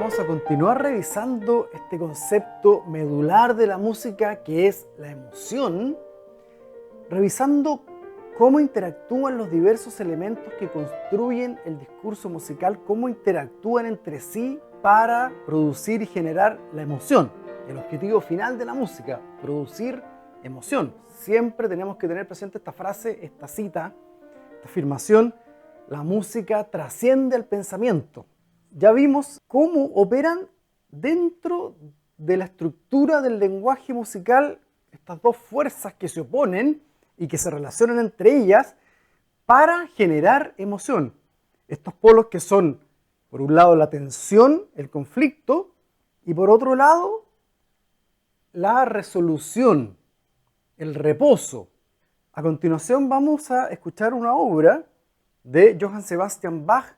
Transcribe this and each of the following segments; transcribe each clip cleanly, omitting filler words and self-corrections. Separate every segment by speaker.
Speaker 1: Vamos a continuar revisando este concepto medular de la música que es la emoción, revisando cómo interactúan los diversos elementos que construyen el discurso musical, cómo interactúan entre sí para producir y generar la emoción. El objetivo final de la música, producir emoción. Siempre tenemos que tener presente esta frase, esta cita, esta afirmación: la música trasciende al pensamiento. Ya vimos cómo operan dentro de la estructura del lenguaje musical estas dos fuerzas que se oponen y que se relacionan entre ellas para generar emoción. Estos polos que son, por un lado, la tensión, el conflicto, y por otro lado, la resolución, el reposo. A continuación vamos a escuchar una obra de Johann Sebastian Bach,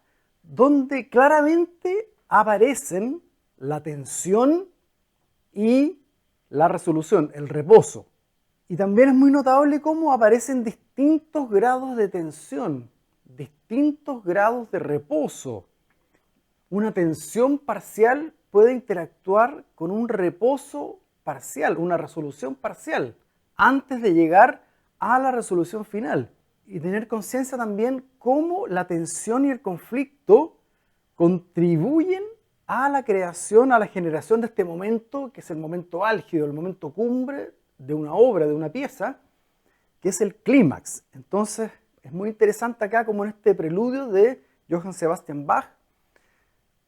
Speaker 1: donde claramente aparecen la tensión y la resolución, el reposo. Y también es muy notable cómo aparecen distintos grados de tensión, distintos grados de reposo. Una tensión parcial puede interactuar con un reposo parcial, una resolución parcial, antes de llegar a la resolución final. Y tener conciencia también cómo la tensión y el conflicto contribuyen a la creación, a la generación de este momento, que es el momento álgido, el momento cumbre de una obra, de una pieza, que es el clímax. Entonces, es muy interesante acá, como en este preludio de Johann Sebastian Bach,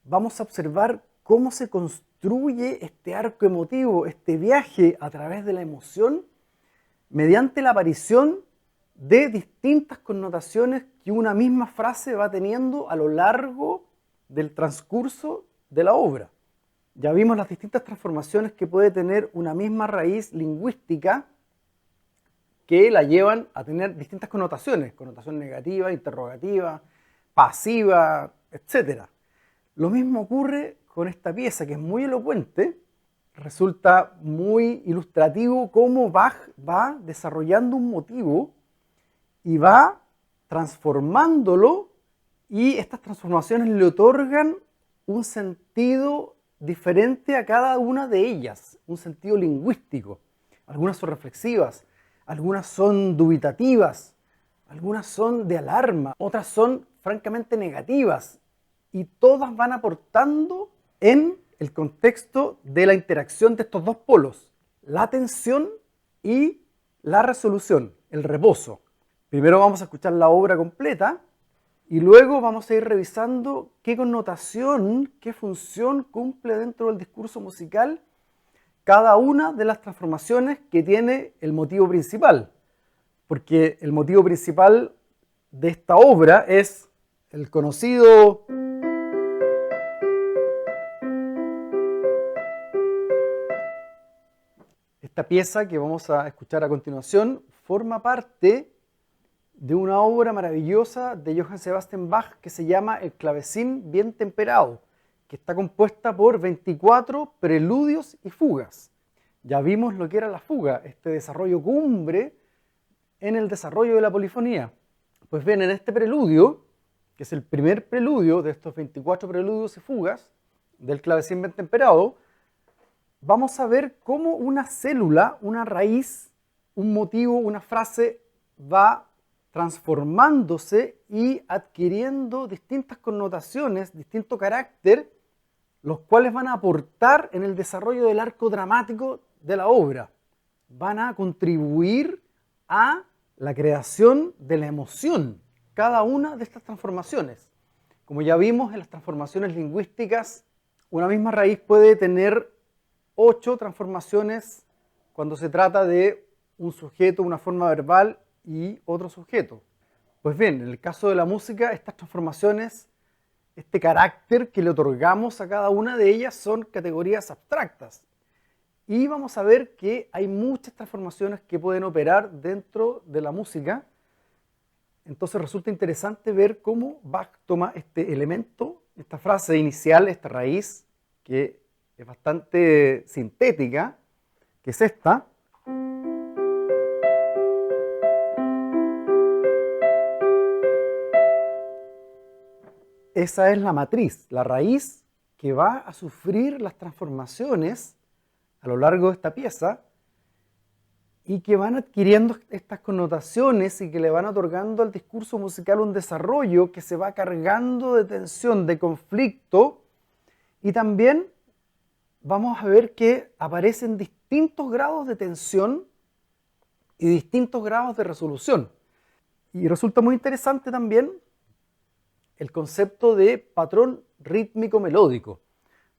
Speaker 1: vamos a observar cómo se construye este arco emotivo, este viaje a través de la emoción, mediante la aparición de distintas connotaciones que una misma frase va teniendo a lo largo del transcurso de la obra. Ya vimos las distintas transformaciones que puede tener una misma raíz lingüística que la llevan a tener distintas connotaciones, connotación negativa, interrogativa, pasiva, etc. Lo mismo ocurre con esta pieza, que es muy elocuente. Resulta muy ilustrativo cómo Bach va desarrollando un motivo y va transformándolo, y estas transformaciones le otorgan un sentido diferente a cada una de ellas, un sentido lingüístico. Algunas son reflexivas, algunas son dubitativas, algunas son de alarma, otras son francamente negativas, y todas van aportando en el contexto de la interacción de estos dos polos, la tensión y la resolución, el reposo. Primero vamos a escuchar la obra completa y luego vamos a ir revisando qué connotación, qué función cumple dentro del discurso musical cada una de las transformaciones que tiene el motivo principal. Porque el motivo principal de esta obra es el conocido Esta pieza que vamos a escuchar a continuación forma parte de una obra maravillosa de Johann Sebastian Bach que se llama El clavecín bien temperado, que está compuesta por 24 preludios y fugas. Ya vimos lo que era la fuga, este desarrollo cumbre en el desarrollo de la polifonía. Pues bien, en este preludio, que es el primer preludio de estos 24 preludios y fugas del clavecín bien temperado, vamos a ver cómo una célula, una raíz, un motivo, una frase va transformándose y adquiriendo distintas connotaciones, distinto carácter, los cuales van a aportar en el desarrollo del arco dramático de la obra. Van a contribuir a la creación de la emoción, cada una de estas transformaciones. Como ya vimos en las transformaciones lingüísticas, una misma raíz puede tener 8 transformaciones cuando se trata de un sujeto, una forma verbal y otro sujeto. Pues bien, en el caso de la música, estas transformaciones, este carácter que le otorgamos a cada una de ellas son categorías abstractas. Y vamos a ver que hay muchas transformaciones que pueden operar dentro de la música. Entonces resulta interesante ver cómo Bach toma este elemento, esta frase inicial, esta raíz, que es bastante sintética, que es esta. Esa es la matriz, la raíz que va a sufrir las transformaciones a lo largo de esta pieza y que van adquiriendo estas connotaciones y que le van otorgando al discurso musical un desarrollo que se va cargando de tensión, de conflicto, y también vamos a ver que aparecen distintos grados de tensión y distintos grados de resolución. Y resulta muy interesante también el concepto de patrón rítmico melódico,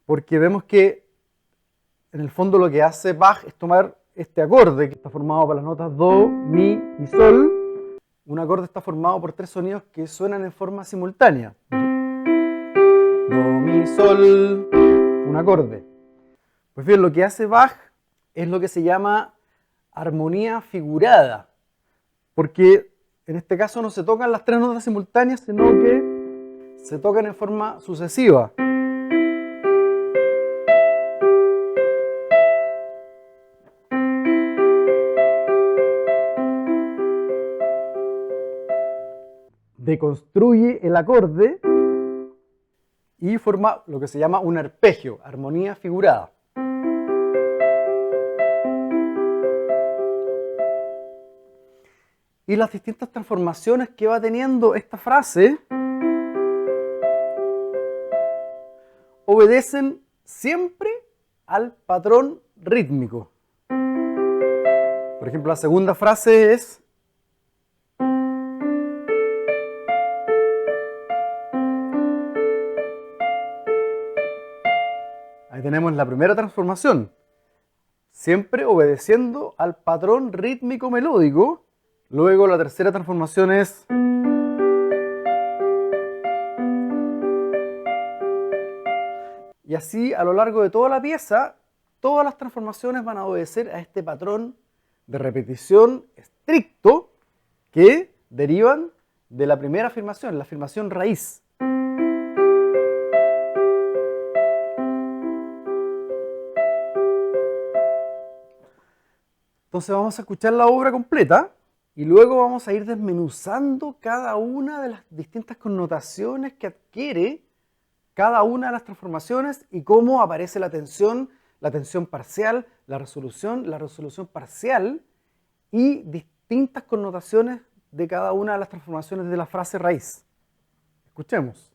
Speaker 1: porque vemos que en el fondo lo que hace Bach es tomar este acorde que está formado por las notas Do, Mi y Sol. Un acorde está formado por tres sonidos que suenan en forma simultánea. Do, Mi, Sol, un acorde. Pues bien, lo que hace Bach es lo que se llama armonía figurada, porque en este caso no se tocan las tres notas simultáneas, sino que se tocan en forma sucesiva. Deconstruye el acorde y forma lo que se llama un arpegio, armonía figurada. Y las distintas transformaciones que va teniendo esta frase obedecen siempre al patrón rítmico. Por ejemplo, la segunda frase es ahí tenemos la primera transformación, siempre obedeciendo al patrón rítmico melódico. Luego la tercera transformación es y así a lo largo de toda la pieza, todas las transformaciones van a obedecer a este patrón de repetición estricto que derivan de la primera afirmación, la afirmación raíz. Entonces vamos a escuchar la obra completa y luego vamos a ir desmenuzando cada una de las distintas connotaciones que adquiere cada una de las transformaciones y cómo aparece la tensión parcial, la resolución parcial y distintas connotaciones de cada una de las transformaciones de la frase raíz. Escuchemos.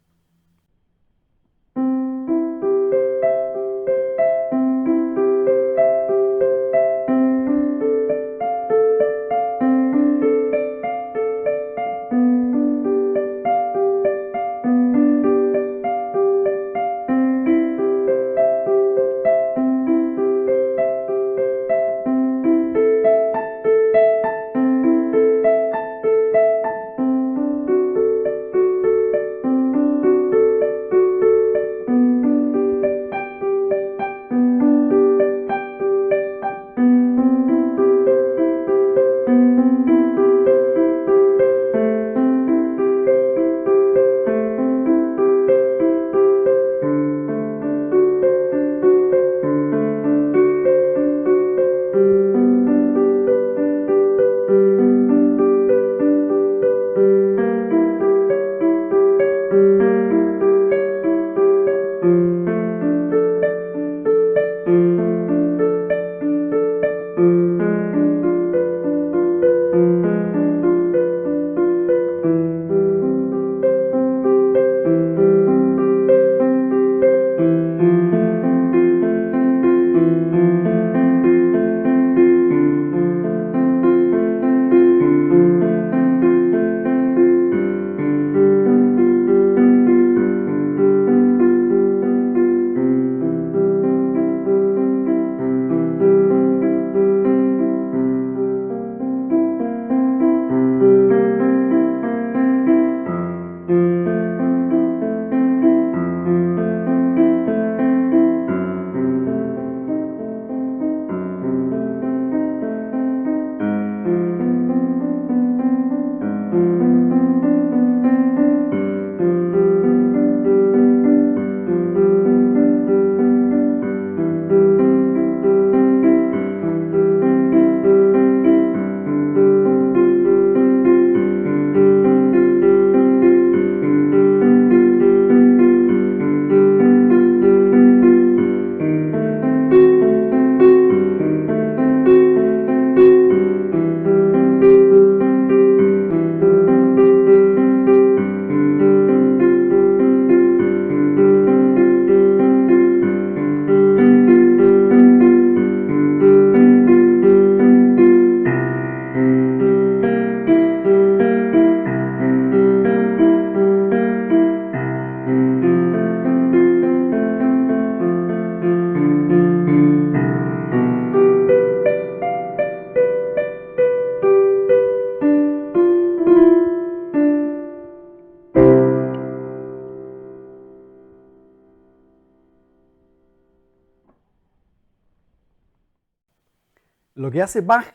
Speaker 1: Lo que hace Bach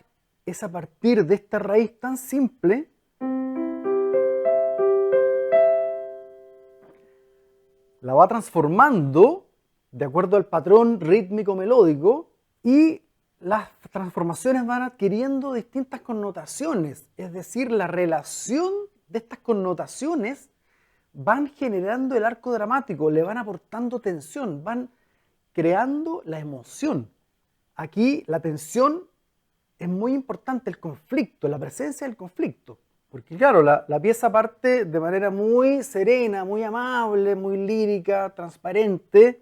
Speaker 1: es, a partir de esta raíz tan simple, la va transformando de acuerdo al patrón rítmico melódico, y las transformaciones van adquiriendo distintas connotaciones, es decir, la relación de estas connotaciones van generando el arco dramático, le van aportando tensión, van creando la emoción. Aquí la tensión es muy importante, el conflicto, la presencia del conflicto. Porque claro, la pieza parte de manera muy serena, muy amable, muy lírica, transparente.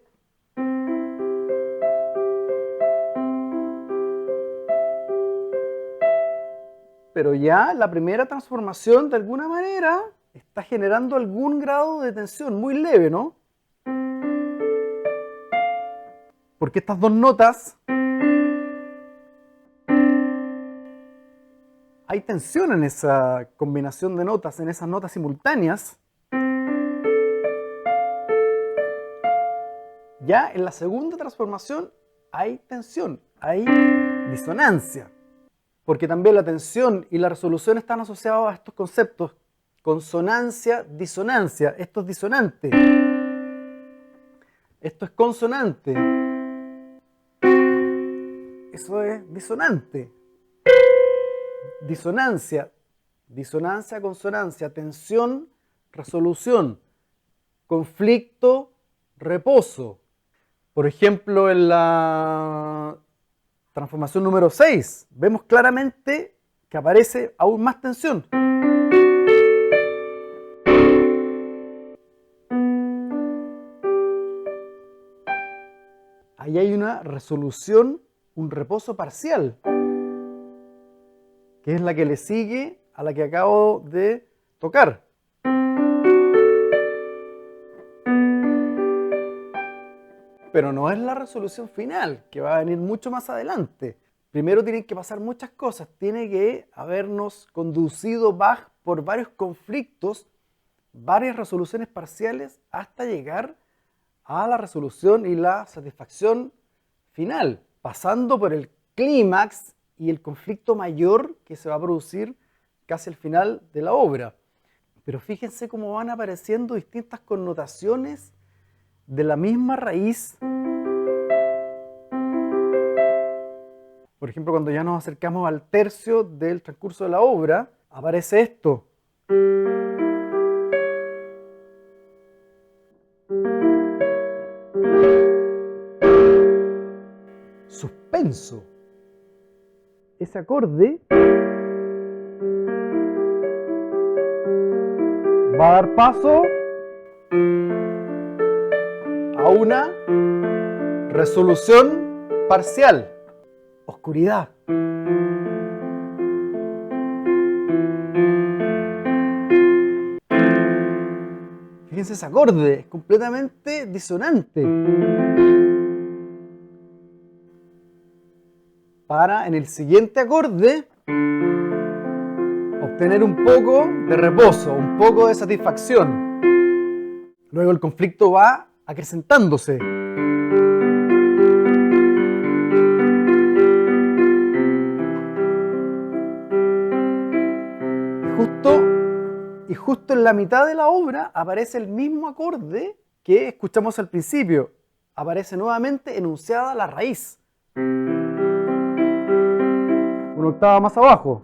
Speaker 1: Pero ya la primera transformación, de alguna manera, está generando algún grado de tensión, muy leve, ¿no? Porque estas dos notas, hay tensión en esa combinación de notas, en esas notas simultáneas. Ya en la segunda transformación hay tensión, hay disonancia. Porque también la tensión y la resolución están asociados a estos conceptos. Consonancia, disonancia. Esto es disonante. Esto es consonante. Eso es disonante. Disonancia. Disonancia, consonancia. Tensión, resolución. Conflicto, reposo. Por ejemplo, en la transformación número 6, vemos claramente que aparece aún más tensión. Ahí hay una resolución, un reposo parcial, que es la que le sigue a la que acabo de tocar. Pero no es la resolución final, que va a venir mucho más adelante. Primero tienen que pasar muchas cosas. Tiene que habernos conducido Bach por varios conflictos, varias resoluciones parciales, hasta llegar a la resolución y la satisfacción final, pasando por el clímax y el conflicto mayor que se va a producir casi al final de la obra. Pero fíjense cómo van apareciendo distintas connotaciones de la misma raíz. Por ejemplo, cuando ya nos acercamos al tercio del transcurso de la obra, aparece esto. Suspenso. Ese acorde va a dar paso a una resolución parcial. Oscuridad. Fíjense ese acorde, es completamente disonante. Para en el siguiente acorde obtener un poco de reposo, un poco de satisfacción. Luego el conflicto va acrecentándose. Y justo en la mitad de la obra aparece el mismo acorde que escuchamos al principio. Aparece nuevamente enunciada la raíz. Una octava más abajo.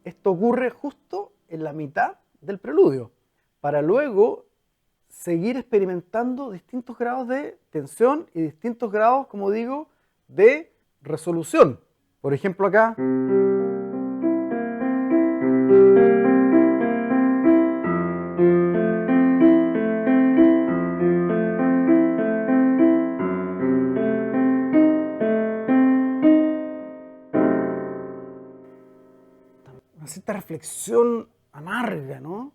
Speaker 1: Esto ocurre justo en la mitad del preludio, para luego seguir experimentando distintos grados de tensión y distintos grados, como digo, de resolución. Por ejemplo, acá. Una cierta reflexión amarga, ¿no?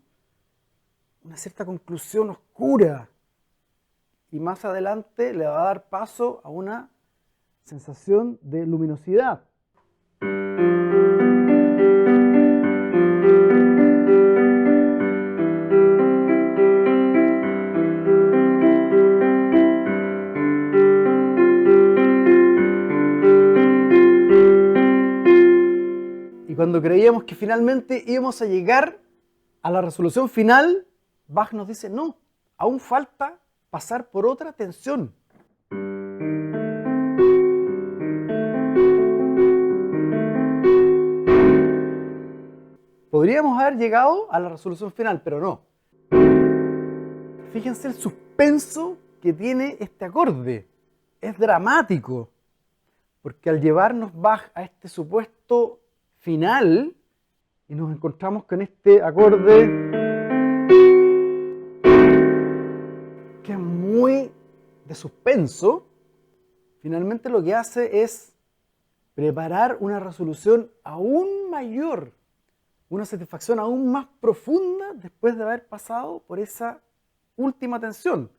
Speaker 1: Una cierta conclusión oscura. Y más adelante le va a dar paso a una sensación de luminosidad. cuando creíamos que finalmente íbamos a llegar a la resolución final, Bach nos dice, no, aún falta pasar por otra tensión. Podríamos haber llegado a la resolución final, pero no. Fíjense el suspenso que tiene este acorde. Es dramático, porque al llevarnos Bach a este supuesto final, y nos encontramos con este acorde que es muy de suspenso, finalmente lo que hace es preparar una resolución aún mayor, una satisfacción aún más profunda después de haber pasado por esa última tensión,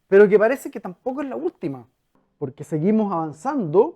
Speaker 1: pero que parece que tampoco es la última, porque seguimos avanzando.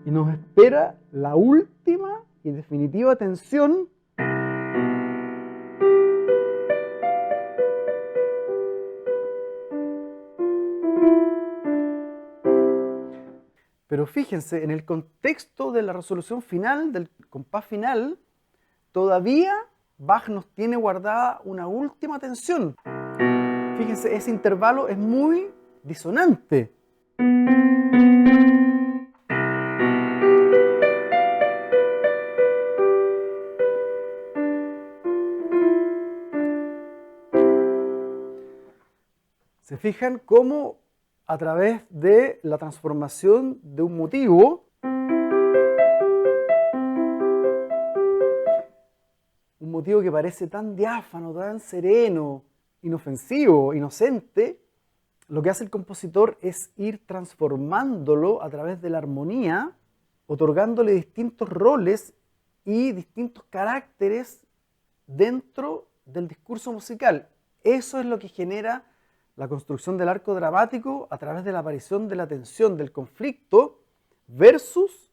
Speaker 1: Y nos espera la última y definitiva tensión. Pero fíjense, en el contexto de la resolución final, del compás final, todavía Bach nos tiene guardada una última tensión. Fíjense, ese intervalo es muy disonante. ¿Se fijan cómo a través de la transformación de un motivo, un motivo que parece tan diáfano, tan sereno, inofensivo, inocente, lo que hace el compositor es ir transformándolo a través de la armonía, otorgándole distintos roles y distintos caracteres dentro del discurso musical? Eso es lo que genera la construcción del arco dramático a través de la aparición de la tensión, del conflicto, versus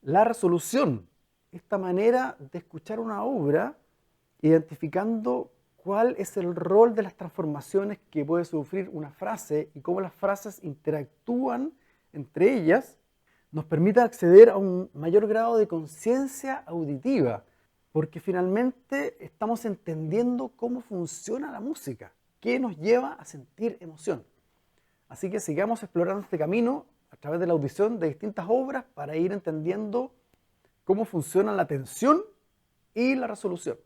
Speaker 1: la resolución. Esta manera de escuchar una obra identificando cuál es el rol de las transformaciones que puede sufrir una frase y cómo las frases interactúan entre ellas, nos permite acceder a un mayor grado de conciencia auditiva, porque finalmente estamos entendiendo cómo funciona la música, qué nos lleva a sentir emoción. Así que sigamos explorando este camino a través de la audición de distintas obras para ir entendiendo cómo funciona la tensión y la resolución.